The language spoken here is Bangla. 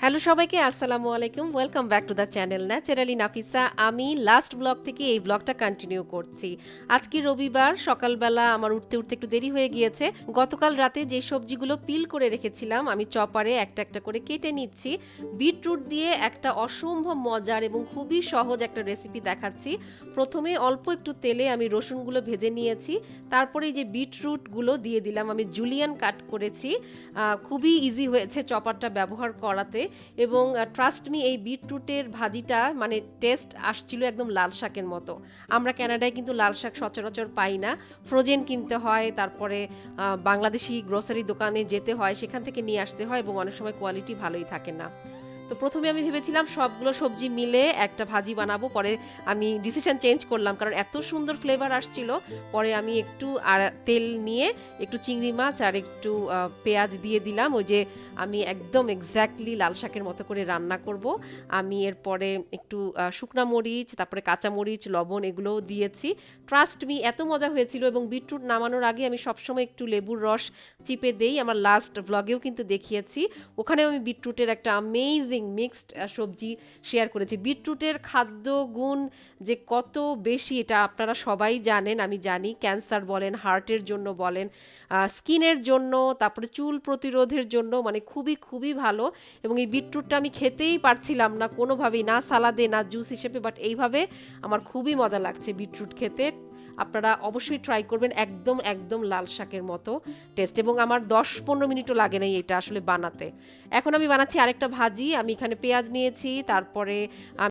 হ্যালো সবাইকে, আসসালামু আলাইকুম। Welcome back to the channel naturally Nafisa. আমি লাস্ট ব্লগ থেকে এই ব্লগটা কন্টিনিউ করছি। আজকে রবিবার সকালবেলা আমার উঠতে উঠতে একটু দেরি হয়ে গিয়েছে। গতকাল রাতে যে সবজিগুলো পিল করে রেখেছিলাম আমি চপারে একটা একটা করে কেটে নিচ্ছি। বিটরুট দিয়ে একটা অসম্ভব মজার এবং খুবই সহজ একটা রেসিপি দেখাচ্ছি। প্রথমে অল্প একটু তেলে আমি রসুনগুলো ভেজে নিয়েছি, তারপরে এই যে বিটরুটগুলো দিয়ে দিলাম। আমি জুলিয়ান কাট করেছি। খুবই ইজি হয়েছে চপারটা ব্যবহার করাতে। এবং ট্রাস্ট মি, এই বিটরুটের ভাজিটা মানে টেস্ট আসছিল একদম লাল শাকের মতো। আমরা কানাডায় কিন্তু লাল শাক সচরাচর পাই না, ফ্রোজেন কিনতে হয়, তারপরে বাংলাদেশি গ্রোসারি দোকানে যেতে হয়, সেখান থেকে নিয়ে আসতে হয় এবং অনেক সময় কোয়ালিটি ভালোই থাকে না। তো প্রথমে আমি ভেবেছিলাম সবগুলো সবজি মিলে একটা ভাজি বানাবো, পরে আমি ডিসিশন চেঞ্জ করলাম কারণ এত সুন্দর ফ্লেভার আসছিল। পরে আমি একটু আর তেল নিয়ে একটু চিংড়ি মাছ আর একটু পেঁয়াজ দিয়ে দিলাম। ওই যে আমি একদম এক্স্যাক্টলি লাল শাকের মতো করে রান্না করব। আমি এরপরে একটু শুকনা মরিচ, তারপরে কাঁচা মরিচ, লবণ এগুলোও দিয়েছি। ট্রাস্ট মি, এত মজা হয়েছিল। এবং বিটরুট নামানোর আগে আমি সবসময় একটু লেবুর রস চিপে দেই, আমার লাস্ট ব্লগেও কিন্তু দেখিয়েছি। ওখানেও আমি বিটরুটের একটা অ্যামেজিং মিক্সড সবজি শেয়ার করেছি। বিটরুটের খাদ্য গুণ যে কত বেশি এটা আপনারা সবাই জানেন, আমি জানি। ক্যান্সার বলেন, হার্টের জন্য বলেন, স্কিনের জন্য, তারপরে চুল প্রতিরোধের জন্য, মানে খুবই খুবই ভালো। এবং এই বিটরুটটা আমি খেতেই পারছিলাম না কোনোভাবেই, না সালাদে না জুস হিসেবে, বাট এইভাবে আমার খুবই মজা লাগছে বিটরুট খেতে। আপনারা অবশ্যই ট্রাই করবেন, একদম একদম লাল শাকের মতো টেস্ট। এবং আমার 10-15 মিনিটও লাগে নাই এটা আসলে বানাতে। এখন আমি বানাচ্ছি আরেকটা ভাজি। আমি এখানে পেঁয়াজ নিয়েছি, তারপরে